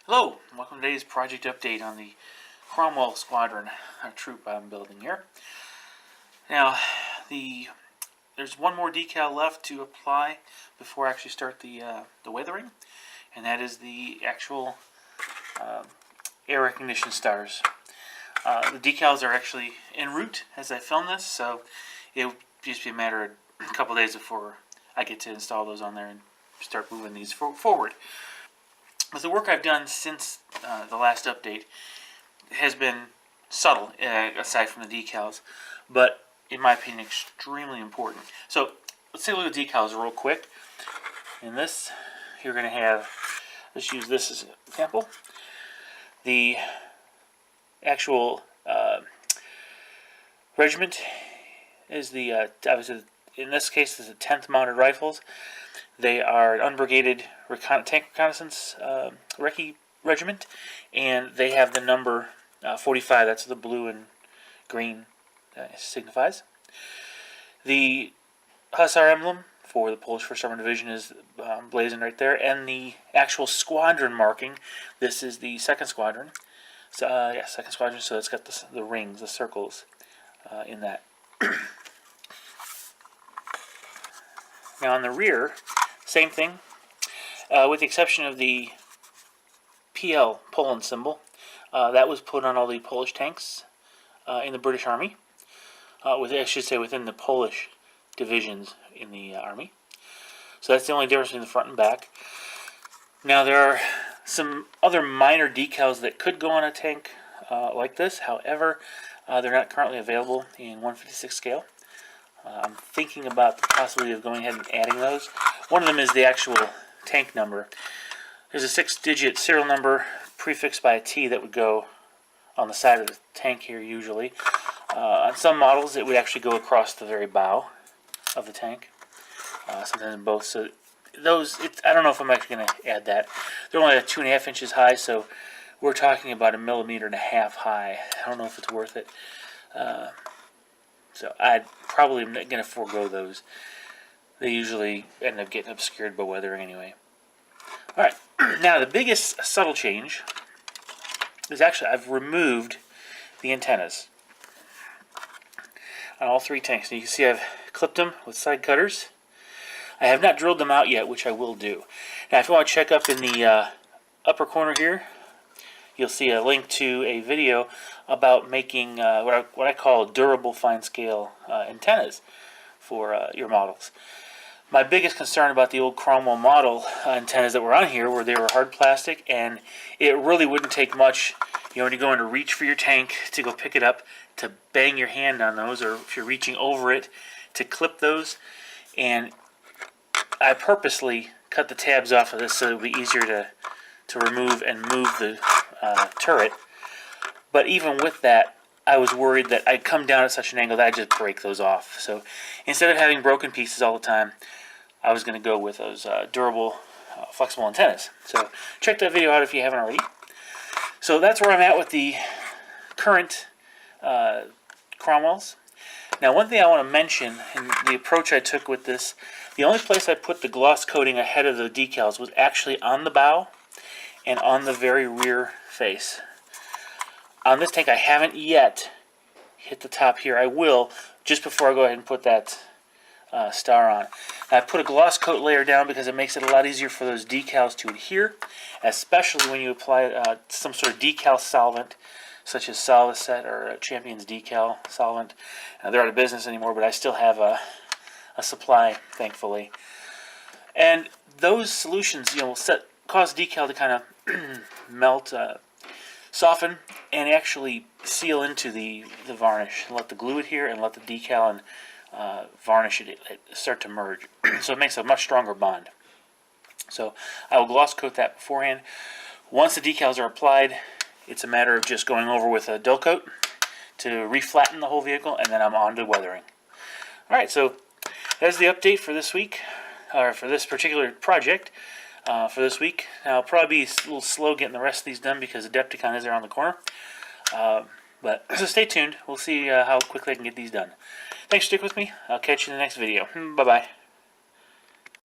Hello, and welcome to today's project update on the Cromwell Squadron troop I'm building here. Now, there's one more decal left to apply before I actually start the weathering, and that is the actual air recognition stars. The decals are actually en route as I film this, so it'll just be a matter of a couple days before I get to install those on there and start moving these forward. But the work I've done since the last update has been subtle, aside from the decals, but in my opinion extremely important. So let's take a look at the decals real quick. In this, you're going to have, let's use this as an example, the actual regiment is the, obviously in this case is the 10th Mounted Rifles. They are an unbrigaded tank reconnaissance recce regiment, and they have the number 45. That's the blue and green signifies. The Hussar emblem for the Polish 1st Armored Division is blazoned right there, and the actual squadron marking, this is the 2nd Squadron. So, 2nd Squadron, so it's got the rings, the circles in that. Now on the rear, same thing, with the exception of the PL, Poland symbol. That was put on all the Polish tanks in the British Army, I should say within the Polish divisions in the Army. So that's the only difference between the front and back. Now there are some other minor decals that could go on a tank like this. However, they're not currently available in 1/56 scale. I'm thinking about the possibility of going ahead and adding those. One of them is the actual tank number. There's a 6-digit serial number prefixed by a T that would go on the side of the tank here usually. On some models it would actually go across the very bow of the tank. Sometimes in both. So those, I don't know if I'm actually going to add that. They're only 2.5 inches high, so we're talking about 1.5 millimeters high. I don't know if it's worth it. So I'd probably going to forego those. They usually end up getting obscured by weathering anyway. Alright, now the biggest subtle change is actually I've removed the antennas on all three tanks. And you can see I've clipped them with side cutters. I have not drilled them out yet, which I will do. Now if you want to check up in the upper corner here, you'll see a link to a video about making what I call durable fine scale antennas for your models. My biggest concern about the old Cromwell model antennas that were on here were they were hard plastic, and it really wouldn't take much, when you go in to reach for your tank to go pick it up, to bang your hand on those, or if you're reaching over it to clip those. And I purposely cut the tabs off of this so it would be easier to remove and move the turret. But even with that, I was worried that I'd come down at such an angle that I'd just break those off. So instead of having broken pieces all the time, I was going to go with those durable, flexible antennas. So check that video out if you haven't already. So that's where I'm at with the current Cromwells. Now one thing I want to mention, in the approach I took with this, the only place I put the gloss coating ahead of the decals was actually on the bow and on the very rear face. On this tank I haven't yet hit the top here. I will just before I go ahead and put that star on. I put a gloss coat layer down because it makes it a lot easier for those decals to adhere, especially when you apply some sort of decal solvent such as Solvaset or Champion's decal solvent. They're out of business anymore, but I still have a supply, thankfully. And those solutions, will cause decal to kind of melt, soften, and actually seal into the varnish. Let the glue adhere and let the decal and varnish it start to merge. So it makes a much stronger bond. So I will gloss coat that beforehand. Once the decals are applied, it's a matter of just going over with a dull coat to reflatten the whole vehicle, and then I'm on to weathering. Alright, so that's the update for this week, or for this particular project. For this week, I'll probably be a little slow getting the rest of these done because the Adepticon is around the corner. But so stay tuned. We'll see how quickly I can get these done. Thanks for sticking with me. I'll catch you in the next video. Bye-bye.